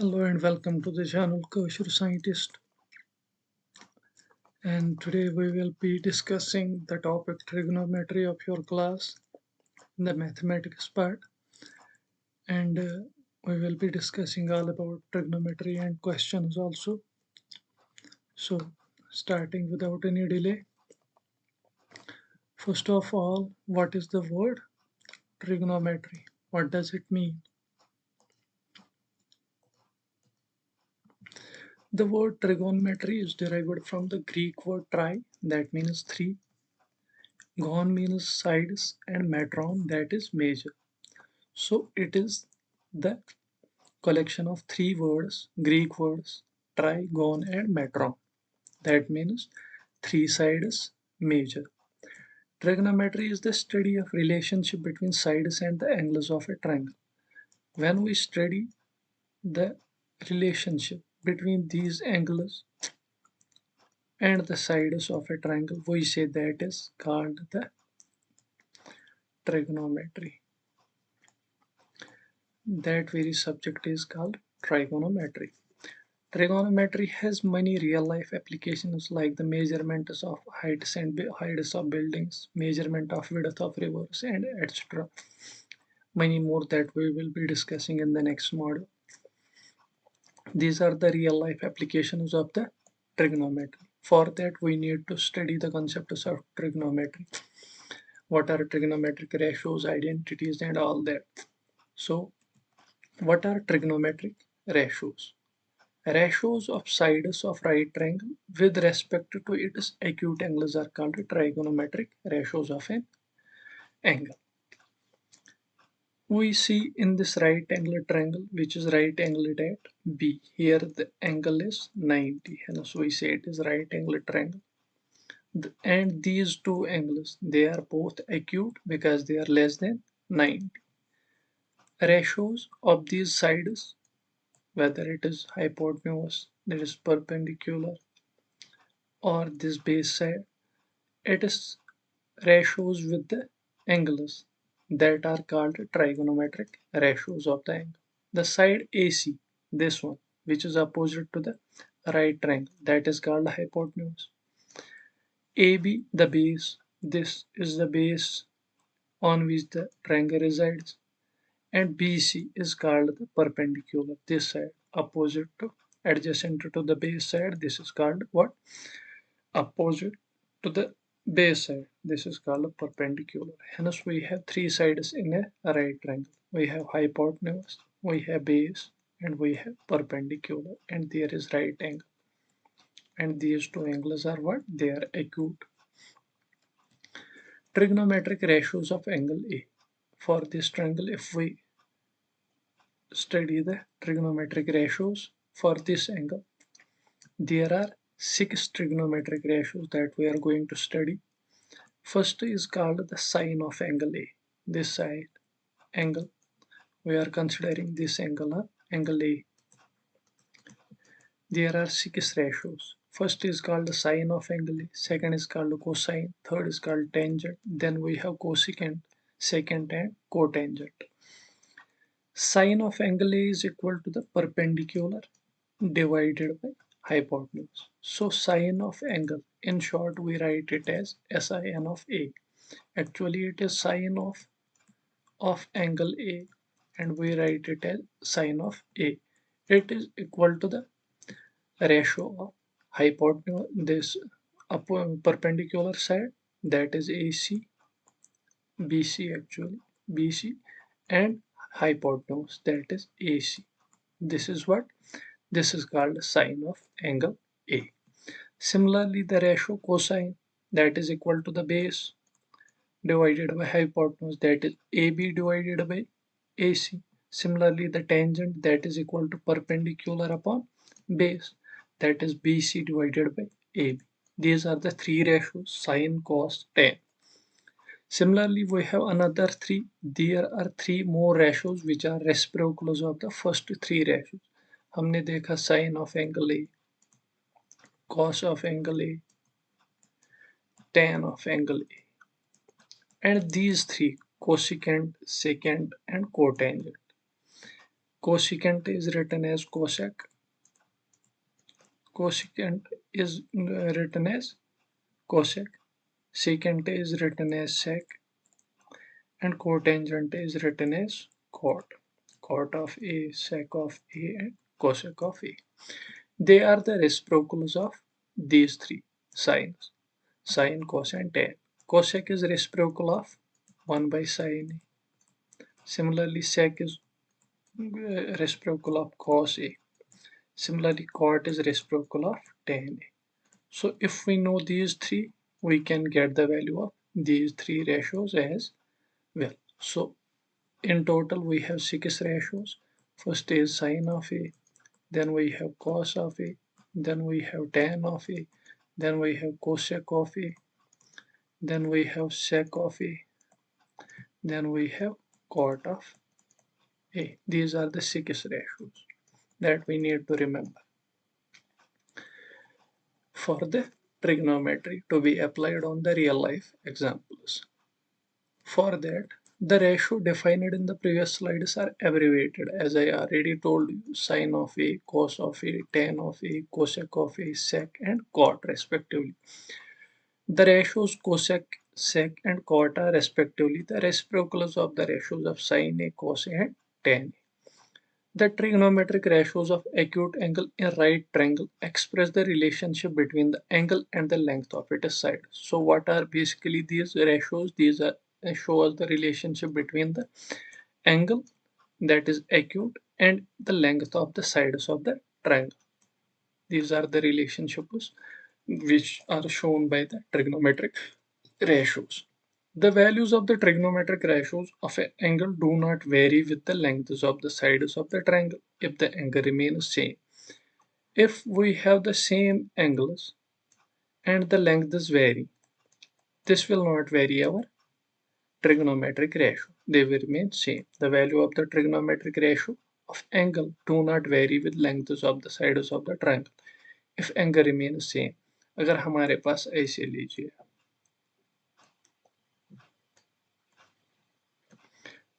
Hello and welcome to the channel Kosher Scientist. And today we will be discussing the topic trigonometry of your class, the mathematics part. And we will be discussing all about trigonometry and questions also. So, starting without any delay. First of all, what is the word trigonometry? What does it mean? The word trigonometry is derived from the Greek word tri, that means three. Gon means sides, and metron, that is measure. So it is the collection of three words, Greek words, trigon and metron. That means three sides measure. Trigonometry is the study of relationship between sides and the angles of a triangle. When we study the relationship between these angles and the sides of a triangle, we say that is called the trigonometry. That very subject is called trigonometry. Trigonometry has many real-life applications like the measurements of heights of buildings, measurement of width of rivers, and etc. Many more that we will be discussing in the next module. These are the real-life applications of the trigonometry. For that, we need to study the concepts of trigonometry. What are trigonometric ratios, identities, and all that. So, what are trigonometric ratios? Ratios of sides of right triangle with respect to its acute angles are called trigonometric ratios of an angle. We see in this right angle triangle, which is right angled at B. Here the angle is 90, hence we say it is right angled triangle. And these two angles, they are both acute because they are less than 90. Ratios of these sides, whether it is hypotenuse, that is perpendicular, or this base side, it is ratios with the angles that are called trigonometric ratios of the angle. The side AC, this one, which is opposite to the right triangle, that is called hypotenuse. AB, the base, this is the base on which the triangle resides. And BC is called the perpendicular, this side, opposite to, adjacent to the base side, this is called what? Opposite to the base side, this is called perpendicular. Hence we have three sides in a right triangle. We have hypotenuse, we have base, and we have perpendicular, and there is right angle. And these two angles are what? They are acute. Trigonometric ratios of angle A. For this triangle, if we study the trigonometric ratios for this angle, there are 6 trigonometric ratios that we are going to study. First is called the sine of angle A. This side angle, we are considering this angle A. There are 6 ratios. First is called the sine of angle A, second is called cosine, third is called tangent, then we have cosecant, secant, and cotangent. Sine of angle A is equal to the perpendicular divided by hypotenuse. So sine of angle, in short we write it as sin of A. Actually it is sine of angle A, and we write it as sine of A. It is equal to the ratio of hypotenuse, this perpendicular side, that is AC, BC actually, BC, and hypotenuse, that is AC. This is what? This is called sine of angle A. Similarly, the ratio cosine, that is equal to the base divided by hypotenuse, that is AB divided by AC. Similarly, the tangent, that is equal to perpendicular upon base, that is BC divided by AB. These are the three ratios: sine, cos, tan. Similarly, we have another three. There are three more ratios which are reciprocals of the first three ratios. हमने देखा sine of angle A, cos of angle A, tan of angle A. And these three, cosecant, secant, and cotangent. Cosecant is written as cosec. Cosecant is written as cosec. Secant is written as sec. And cotangent is written as cot. Cot of A, sec of A, and cosec of A. They are the reciprocals of these three sines: sine, cos, and tan. Cosec is reciprocal of 1 by sine A. Similarly, sec is reciprocal of cos A. Similarly, cot is reciprocal of tan A. So if we know these three, we can get the value of these three ratios as well. So in total, we have 6 ratios. First is sine of A, then we have cos of A, then we have tan of A, then we have cosec of A, then we have sec of A, then we have cot of A. These are the 6 ratios that we need to remember for the trigonometry to be applied on the real life examples. For that, the ratio defined in the previous slides are abbreviated, as I already told you: sine of A, cos of A, tan of A, cosec of A, sec, and cot respectively. The ratios cosec, sec, and cot are respectively the reciprocals of the ratios of sine A, cos A, and tan A. The trigonometric ratios of acute angle in right triangle express the relationship between the angle and the length of its side. So what are basically these ratios? These are show us the relationship between the angle, that is acute, and the length of the sides of the triangle. These are the relationships which are shown by the trigonometric ratios. The values of the trigonometric ratios of an angle do not vary with the lengths of the sides of the triangle if the angle remains same. If we have the same angles and the lengths vary, this will not vary our trigonometric ratio. They will remain same. The value of the trigonometric ratio of angle do not vary with lengths of the sides of the triangle if angle remains same. अगर हमारे पास ऐसे लीजिए,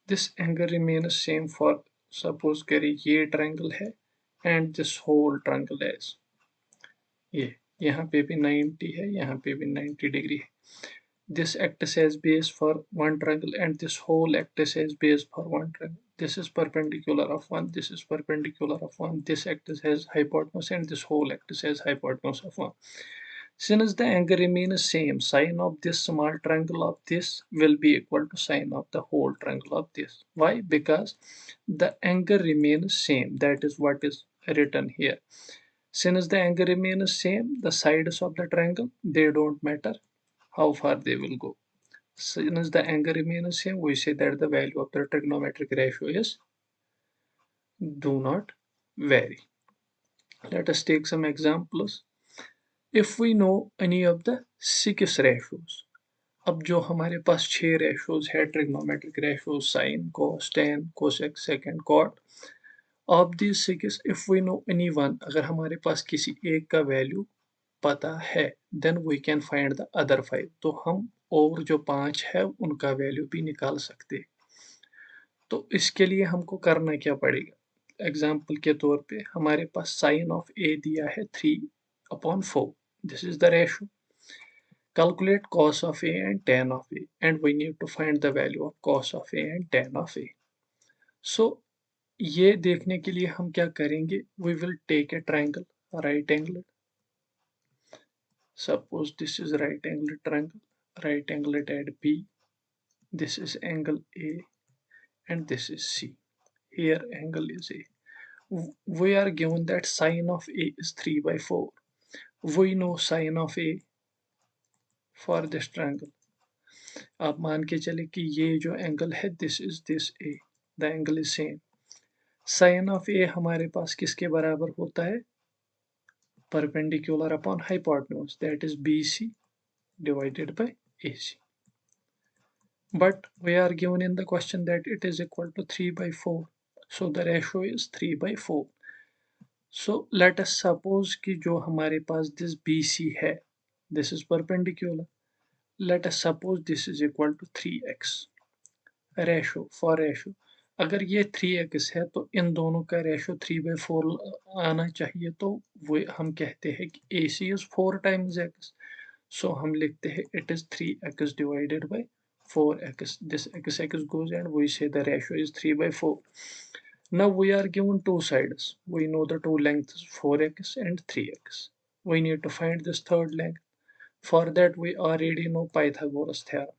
this angle remains same for suppose करिए ये triangle है and this whole triangle is ये यहाँ पे भी 90 है, यहाँ पे भी 90 डिग्री है. This acts as base for one triangle and this whole acts as base for one triangle. This is perpendicular of one, this is perpendicular of one, this acts as hypotenuse and this whole acts as hypotenuse of one. Since the angle remains same, sine of this small triangle of this will be equal to sine of the whole triangle of this. Why? Because the angle remains same. That is what is written here. Since the angle remains same, the sides of the triangle, they don't matter how far they will go. Since the angle remains same, we say that the value of the trigonometric ratio is do not vary. Let us take some examples. If we know any of the 6 ratios, अब जो हमारे पास 6 ratios है trigonometric ratios, sine, cos, tan, cosec, sec and cot, of these 6 if we know any one, अगर हमारे पास किसी एक का value पता है, then we can find the other 5. तो हम और जो 5 है उनका वैल्यू भी निकाल सकते हैं. तो इसके लिए हमको करना क्या पड़ेगा? एग्जाम्पल के तौर पे हमारे पास साइन ऑफ ए दिया है 3/4. This is the ratio. Calculate cos of A and tan of A, and we need to find the value of cos of A and tan of A. So ये देखने के लिए हम क्या करेंगे? We will take a triangle, right angled. Suppose this is right angled triangle, right angled at B. This is angle A and this is C. Here angle is A. We are given that sine of A is 3/4. We know sine of A for this triangle. आप मान के चले कि ये जो angle है this is this A, the angle is same. Sine of A हमारे पास किसके बराबर होता है? Perpendicular upon hypotenuse, that is B C divided by A C. But we are given in the question that it is equal to 3/4. So the ratio is 3/4. So let us suppose कि जो हमारे पास this BC है, this is perpendicular. Let us suppose this is equal to 3x. Ratio, for ratio, अगर ये 3x है तो इन दोनों का रेशो 3/4 आना चाहिए, तो वो हम कहते हैं कि AC is 4 times x. So हम लिखते हैं it is 3x divided by 4x. This x goes and we say the ratio is 3/4. Now we are given two sides. We know the two lengths 4x and 3x. We need to find this third length. For that we already know Pythagoras theorem.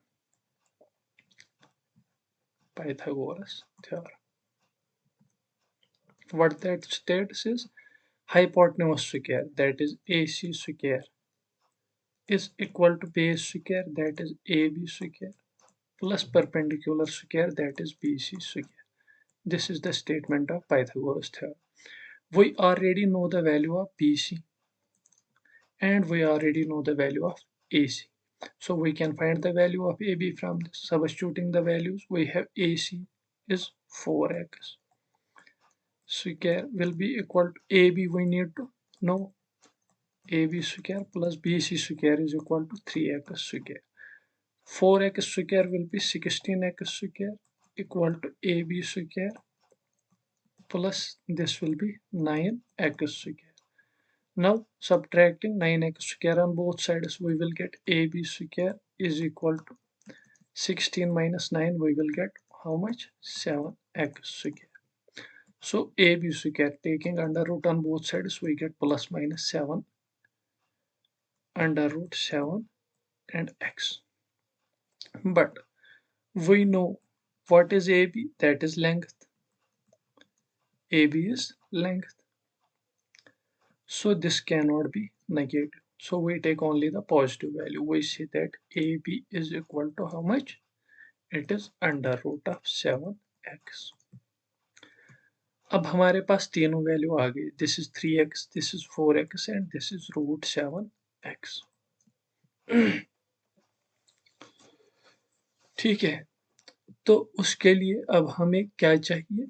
Pythagoras theorem. What that states is hypotenuse square, that is AC square, is equal to base square, that is AB square, plus perpendicular square, that is BC square. This is the statement of Pythagoras theorem. We already know the value of BC and we already know the value of AC. So we can find the value of AB from this. Substituting the values, we have AC is 4x square will be equal to AB. We need to know AB square plus BC square is equal to 3x square. 4x square will be 16x square equal to AB square plus this will be 9x square. Now subtracting 9x square on both sides, we will get AB square is equal to 16 minus 9, we will get how much? 7x square. So AB square, taking under root on both sides, we get plus minus 7 under root 7 and x. But we know what is AB, that is length. AB is length. So this cannot be negative. So we take only the positive value. We see that AB is equal to how much? It is under root of 7x. अब हमारे पास तीनों value आ गई. This is 3x, this is 4x and this is root 7x. ठीक है, तो उसके लिए अब हमें क्या चाहिए?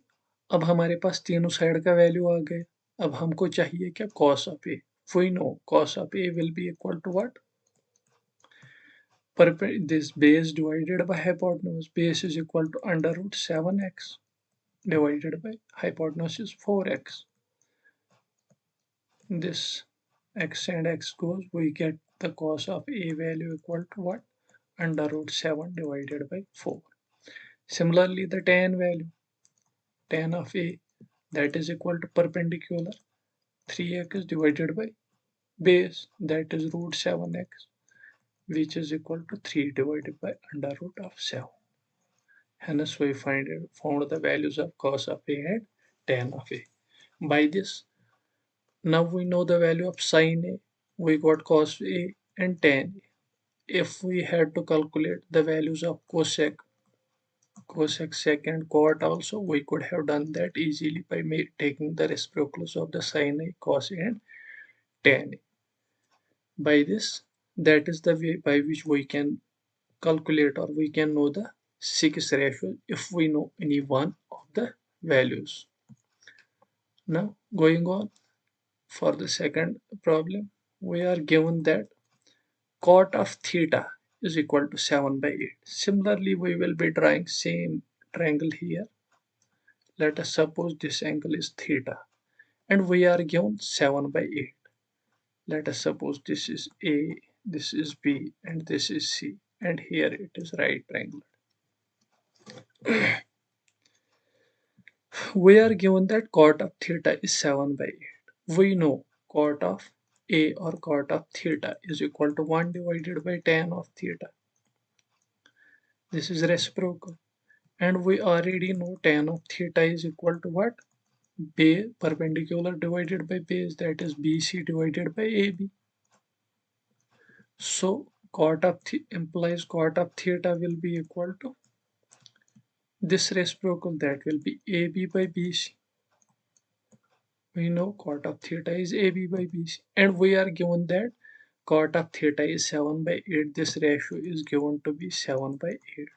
अब हमारे पास तीनों साइड का वैल्यू आ गए. अब हमको चाहिए क्या? cos of a. We know cos of a will be equal to what? This base divided by hypotenuse. Base is equal to under root 7x divided by hypotenuse is 4x. This x and x goes, we get the cos of a value equal to what? Under root 7 divided by 4. Similarly, the tan value, tan of a, that is equal to perpendicular 3x divided by base, that is root 7x, which is equal to 3 divided by under root of 7. Hence we found the values of cos of a and tan of a. By this, now we know the value of sin a, we got cos a and tan a. If we had to calculate the values of cosec sec and cot also, we could have done that easily by taking the reciprocals of the sin a, cos a and tan a. By this, that is the way by which we can calculate or we can know the 6 ratio if we know any one of the values. Now going on for the second problem, we are given that cot of theta is equal to 7/8. Similarly, we will be drawing same triangle here. Let us suppose this angle is theta and we are given 7/8. Let us suppose this is A, this is B and this is C and here it is right triangle. We are given that cot of theta is 7/8. We know cot of A or cot of theta is equal to 1 divided by tan of theta. This is reciprocal. And we already know tan of theta is equal to what? Perpendicular divided by base, that is BC divided by AB. So cot of implies cot of theta will be equal to this reciprocal, that will be AB by BC. We know cot of theta is AB by BC and we are given that cot of theta is 7/8. This ratio is given to be 7/8.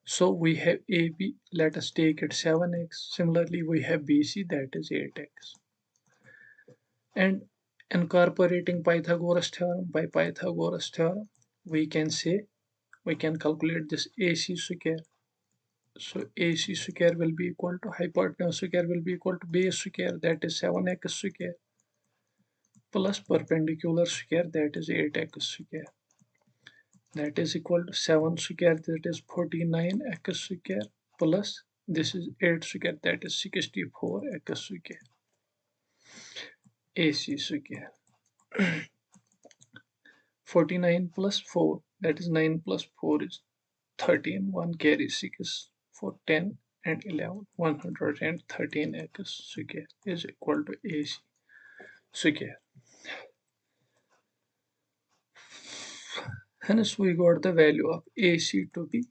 So we have AB, let us take it 7x. Similarly, we have BC, that is 8x. And incorporating Pythagoras theorem, by Pythagoras theorem, we can say, we can calculate this AC square. So AC square will be equal to hypotenuse square will be equal to base square, that is 7x square, plus perpendicular square, that is 8x square, that is equal to 7 square, that is 49x square, plus this is 8 square, that is 64x square. AC square. 49 plus 4, that is 9 plus 4 is 13, 1 carry 6 for 10 and 11, 113 x square is equal to AC square. Hence we got the value of AC to be,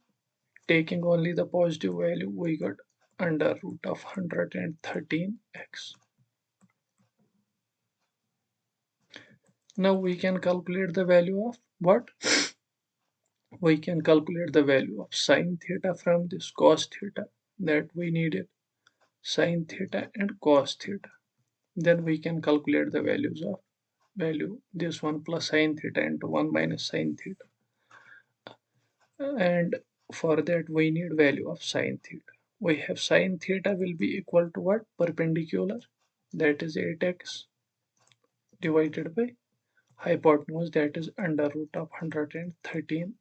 taking only the positive value, we got under root of 113x. Now we can calculate the value of what? We can calculate the value of sine theta from this cos theta that we needed, sine theta and cos theta. Then we can calculate the values of this one plus sine theta into 1 minus sine theta, and for that we need value of sine theta. We have sine theta will be equal to what? Perpendicular, that is 8x, divided by hypotenuse, that is under root of 113x.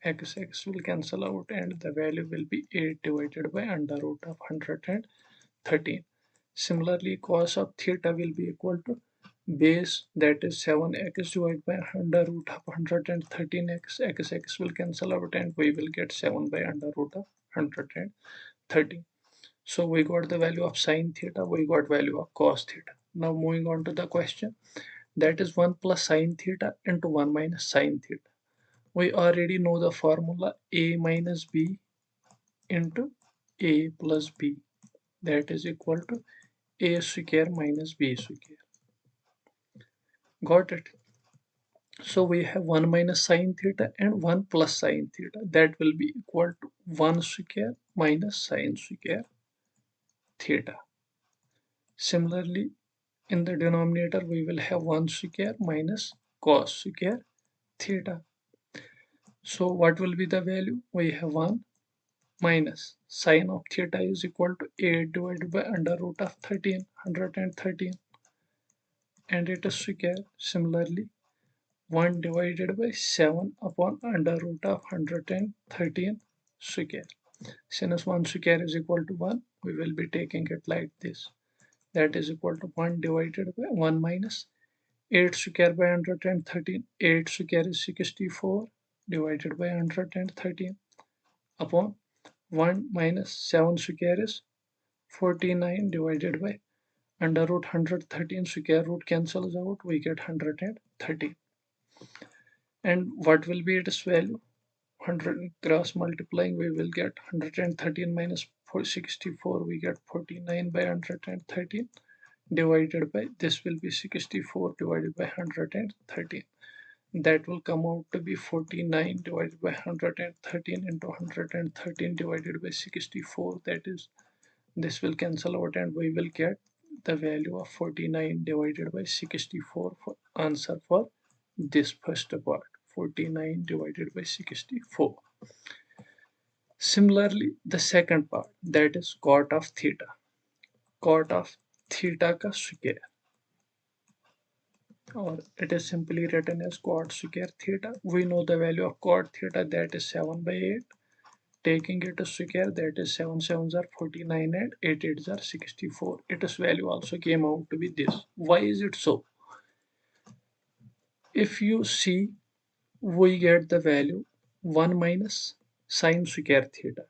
X will cancel out and the value will be 8 divided by under root of 113. Similarly, cos of theta will be equal to base, that is 7x divided by under root of 113x. X will cancel out and we will get 7 by under root of 113. So we got the value of sine theta, we got value of cos theta. Now moving on to the question, that is 1 plus sine theta into 1 minus sine theta. We already know the formula a minus b into a plus b, that is equal to a square minus b square. Got it? So we have 1 minus sine theta and 1 plus sine theta, that will be equal to 1 square minus sine square theta. Similarly, in the denominator we will have 1 square minus cos square theta. So what will be the value? We have 1 minus sine of theta is equal to 8 divided by under root of 113, and it is square. Similarly, 1 divided by 7 upon under root of 113 square. Since 1 square is equal to 1, we will be taking it like this. That is equal to 1 divided by 1 minus 8 square by 113. 8 square is 64 divided by 113 upon 1 minus 7 square is 49 divided by under root 113. Square root cancels out, we get 113. And what will be its value? 100 cross multiplying, we will get 113 minus 64, we get 49 by 113, divided by this will be 64 divided by 113. That will come out to be 49 divided by 113 into 113 divided by 64, that is, this will cancel out and we will get the value of 49 divided by 64 for answer for this first part. 49 divided by 64. Similarly, the second part, that is cot of theta. Cot of theta का square, or it is simply written as cot square theta. We know the value of cot theta, that is 7 by 8. Taking it to square, that is 7 7s are 49 and 8 8s are 64. Its value also came out to be this. Why is it so? If you see, we get the value 1 minus sin square theta.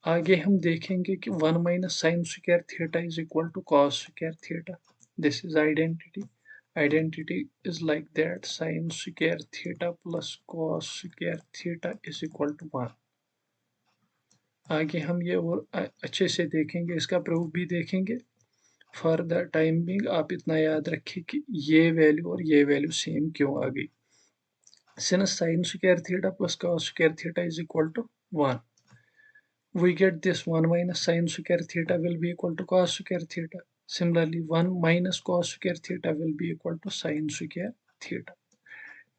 आगे हम देखेंगे कि 1 minus sin square theta is equal to cos square theta. This is identity. Identity is like that, sin square theta plus cos square theta is equal to 1. आगे हम ये और अच्छे से देखेंगे, इसका प्रूफ भी देखेंगे. फॉर द टाइम बिंग आप इतना याद रखिए कि ये वैल्यू और ये वैल्यू सेम क्यों आ गई. Since sin square theta plus cos square theta is equal to 1, we get this 1 minus sin square theta will be equal to cos square theta. Similarly, 1 minus cos square theta will be equal to sin square theta.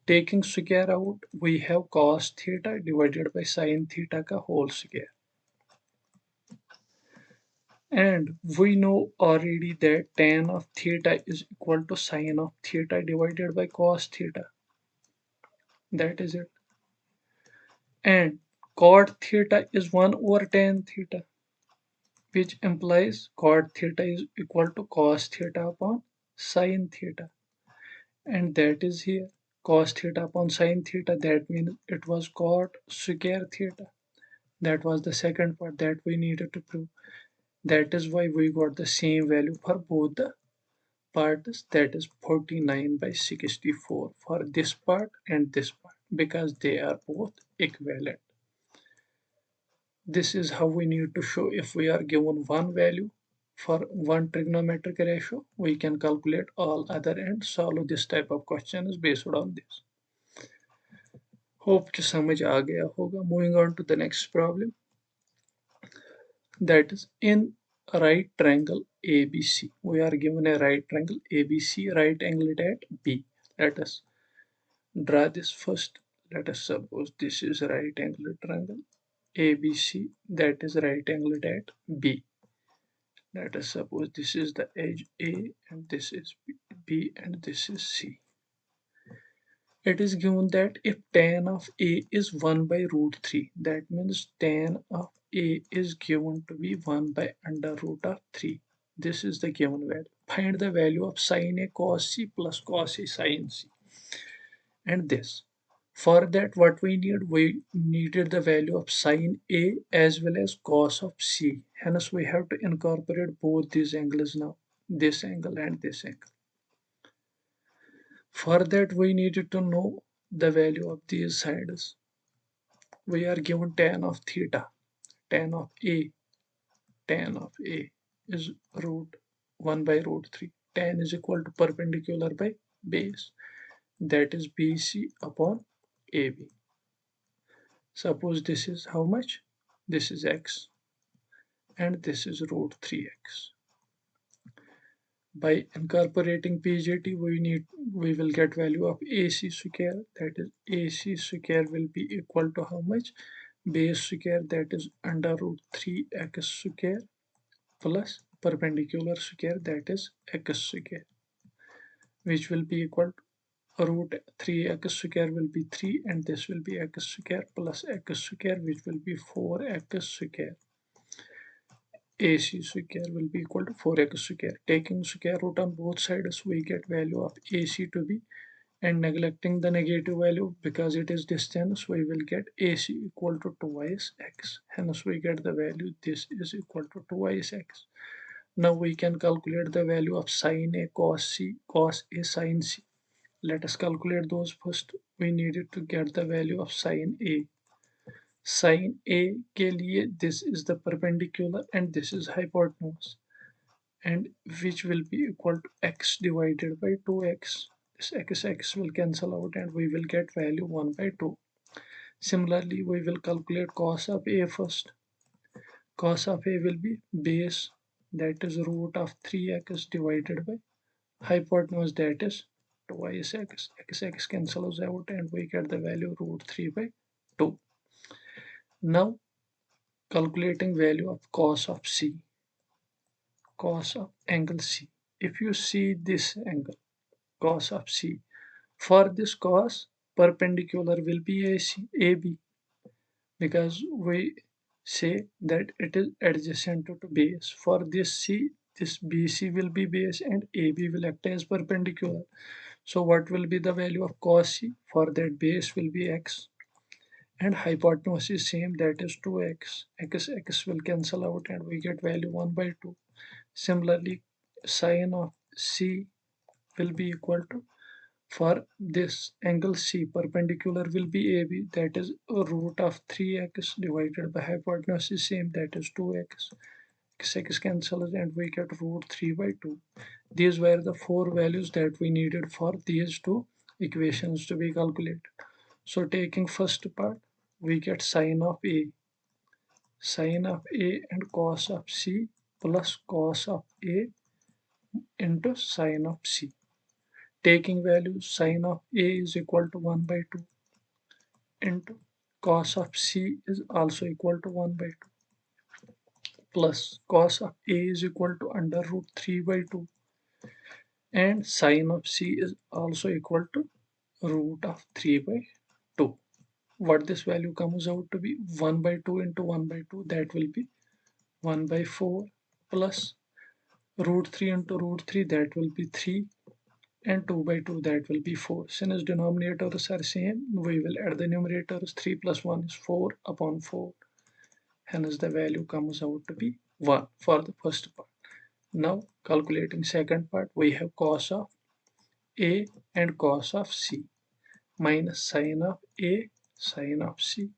Taking square out, we have cos theta divided by sin theta ka whole square. And we know already that tan of theta is equal to sin of theta divided by cos theta. That is it. And cot theta is 1 over tan theta, which implies cot theta is equal to cos theta upon sin theta. And that is here. Cos theta upon sin theta, that means it was cot square theta. That was the second part that we needed to prove. That is why we got the same value for both the parts, that is 49 by 64 for this part and this part, because they are both equivalent. This is how we need to show if we are given one value for one trigonometric ratio, we can calculate all other and solve this type of questions based on this. Hope कि समझ आ गया होगा. Moving on to the next problem, that is in a right triangle ABC. We are given a right triangle ABC, right angled at B. Let us draw this first. Let us suppose this is right angled triangle ABC, that is right angled at B. Let us suppose this is the edge A and this is B and this is C. It is given that if tan of A is 1 by root 3, that means tan of A is given to be 1 by under root of 3. This is the given value. Find the value of sin A cos C plus cos A sin C. And this. For that, what we needed the value of sin A as well as cos of C. Hence, we have to incorporate both these angles now, this angle and this angle. For that, we needed to know the value of these sides. We are given tan of theta, tan of A is root 1 by root 3. Tan is equal to perpendicular by base, that is BC upon AB. Suppose this is how much? This is x and this is root 3x. By incorporating PJT, we will get value of AC square, that is AC square will be equal to how much? Base square, that is under root 3x square plus perpendicular square, that is x square, which will be equal to root 3x square will be 3 and this will be x square plus x square, which will be 4x square. AC square will be equal to 4x square. Taking square root on both sides, we get value of AC to be, and neglecting the negative value because it is distance, we will get AC equal to twice x. Hence we get the value this is equal to twice x. Now we can calculate the value of sin A cos C, cos A sin C. Let us calculate those first. We needed to get the value of sin A. Sin A के लिए this is the perpendicular and this is hypotenuse, and which will be equal to x divided by 2x. This x will cancel out and we will get value 1 by 2. Similarly, we will calculate cos of A first. Cos of A will be base, that is root of 3x divided by hypotenuse, that is twice x. X cancels out and we get the value root 3 by 2. Now calculating value of cos of C, cos of angle C. If you see this angle, cos of C, for this cos, perpendicular will be AB, because we say that it is adjacent to base. For this C, this BC will be base and AB will act as perpendicular. So what will be the value of cos C? For that base will be x and hypotenuse is same, that is 2x. X will cancel out and we get value 1 by 2. Similarly, sin of C will be equal to, for this angle C, perpendicular will be AB, that is root of 3x divided by hypotenuse is same, that is 2x. X cancels and we get root 3 by 2. These were the four values that we needed for these two equations to be calculated. So taking first part, we get sin of A and cos of C plus cos of A into sin of C. taking values sine of A is equal to 1 by 2 into cos of C is also equal to 1 by 2 plus cos of A is equal to under root 3 by 2 and sine of C is also equal to root of 3 by 2. What this value comes out to be 1 by 2 into 1 by 2, that will be 1 by 4 plus root 3 into root 3, that will be 3 and 2 by 2, that will be 4. Since denominators are same, we will add the numerators. 3 plus 1 is 4 upon 4. Hence the value comes out to be 1 for the first part. Now calculating second part, we have cos of A and cos of C minus sine of A, sine of C.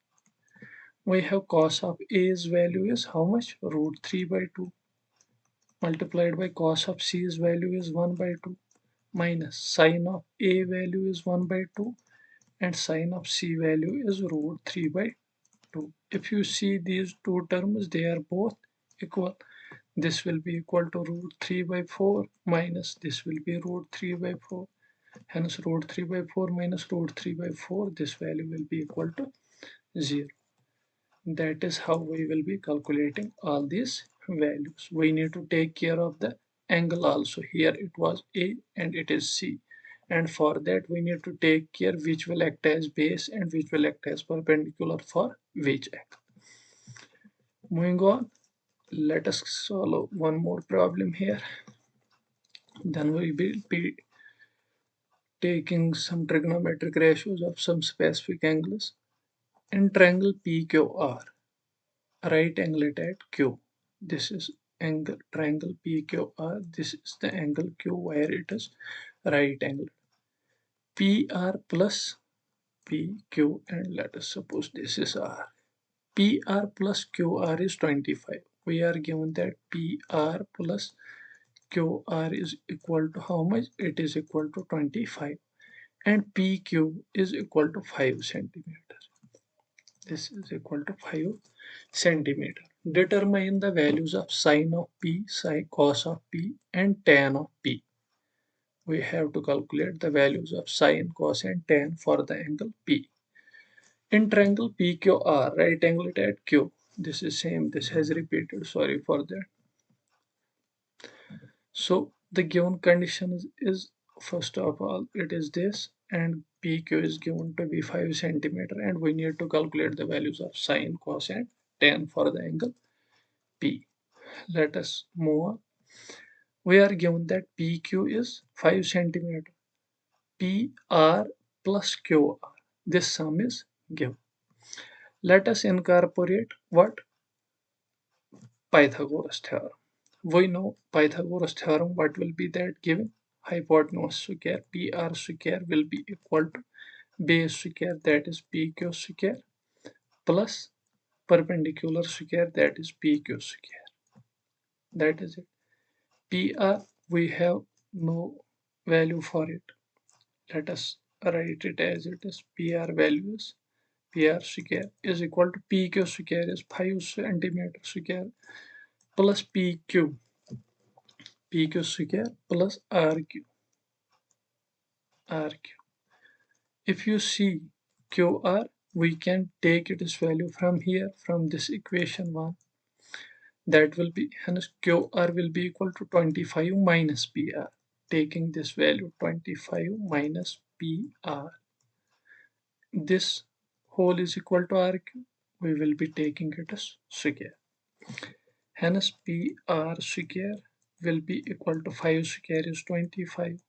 We have cos of A's value is how much? Root 3 by 2 multiplied by cos of C's value is 1 by 2 minus sine of A value is 1 by 2 and sine of C value is root 3 by 2. If you see these two terms, they are both equal. This will be equal to root 3 by 4 minus this will be root 3 by 4. Hence root 3 by 4 minus root 3 by 4, this value will be equal to 0. That is how we will be calculating all these values. We need to take care of the angle also. Here it was A and it is C. And for that we need to take care which will act as base and which will act as perpendicular for which angle. Moving on, let us solve one more problem here. Then we will be taking some trigonometric ratios of some specific angles. In triangle PQR, right angle at Q. This is angle triangle PQR. This is the angle Q where it is right angle. PR plus PQ, and let us suppose this is R. PR plus QR is 25. We are given that PR plus QR is equal to how much? It is equal to 25. And PQ is equal to 5 centimeters. This is equal to 5 centimeter. Determine the values of sine of P, sine cos of P, and tan of P. We have to calculate the values of sine, cos, and tan for the angle P. In triangle PQR, right angle at Q. This is same. This has repeated. Sorry for that. So the given condition is first of all it is this, and PQ is given to be 5 centimeter, and we need to calculate the values of sine, cos, and tan for the angle P. Let us move on. We are given that PQ is 5 centimeter. PR plus QR. This sum is given. Let us incorporate what? Pythagoras theorem. We know Pythagoras theorem. What will be that given? Hypotenuse square PR square will be equal to base square, that is PQ square, plus perpendicular square, that is PQ square. That is it. PR we have no value for it. Let us write it as it is. PR values PR square is equal to PQ square is 5 centimeter square plus PQ square plus RQ. If you see QR, we can take its value from here, from this equation 1. That will be, hence QR will be equal to 25 minus PR. Taking this value 25 minus PR. This whole is equal to RQ. We will be taking it as square. Hence PR square will be equal to 5 square is 25.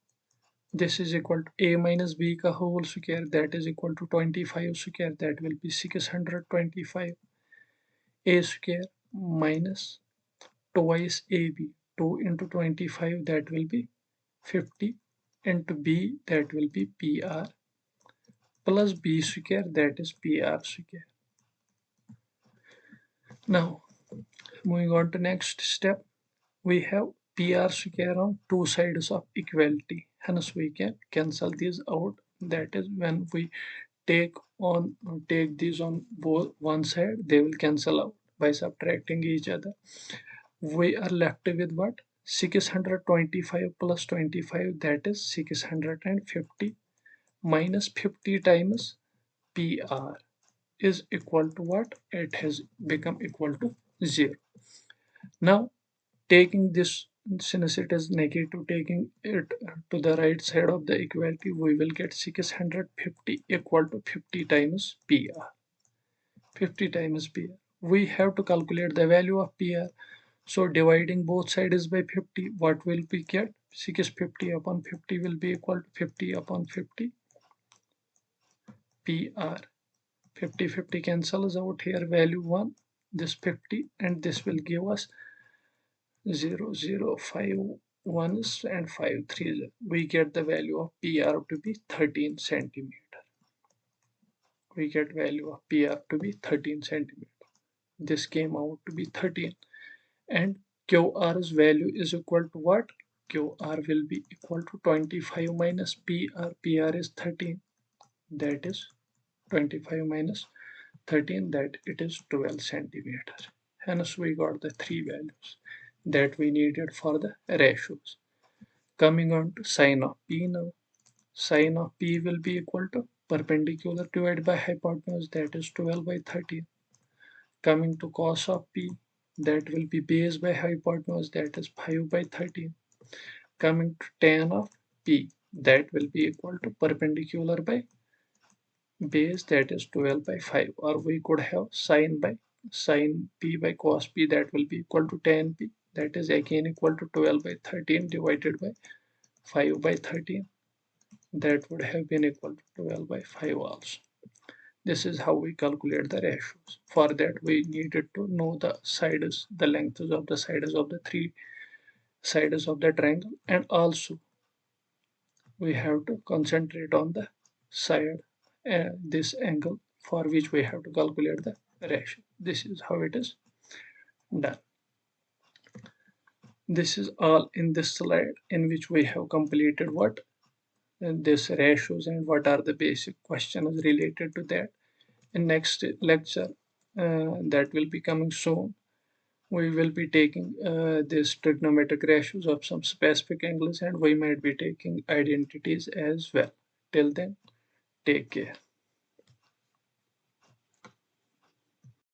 This is equal to A minus B ka whole square, that is equal to 25 square, that will be 625. A square minus twice AB, 2 into 25, that will be 50, into B, that will be PR, plus B square, that is PR square. Now moving on to next step, we have PR square on two sides of equality, hence we can cancel these out. That is, when we take these on both one side, they will cancel out by subtracting each other. We are left with what? 625 plus 25, that is 650, minus 50 times PR is equal to what? It has become equal to 0. Now taking this, since it is negative, taking it to the right side of the equality, we will get 650 equal to 50 times PR. 50 times PR. We have to calculate the value of PR. So dividing both sides by 50, what will we get? 650 upon 50 will be equal to 50 upon 50 PR. 50 50 cancels out here, value 1, this 50, and this will give us 0 0 5 ones and 5 threes. We get the value of PR to be 13 centimeter. We get value of PR to be 13 centimeter. This came out to be 13, and QR's value is equal to what? QR will be equal to 25 minus PR. PR is 13, that is 25 minus 13, that it is 12 centimeter. Hence we got the three values that we needed for the ratios. Coming on to sine of P now. Sine of P will be equal to perpendicular divided by hypotenuse, that is 12 by 13. Coming to cos of P, that will be base by hypotenuse, that is 5 by 13. Coming to tan of P, that will be equal to perpendicular by base, that is 12 by 5. Or we could have sine P by cos P, that will be equal to tan P, that is again equal to 12 by 13 divided by 5 by 13. That would have been equal to 12 by 5 also. This is how we calculate the ratios. For that we needed to know the sides, the lengths of the sides of the three sides of the triangle, and also we have to concentrate on the side, this angle for which we have to calculate the ratio. This is how it is done. This is all in this slide, in which we have completed what this ratios and what are the basic questions related to that. In next lecture, that will be coming soon, we will be taking this trigonometric ratios of some specific angles, and we might be taking identities as well. Till then, take care.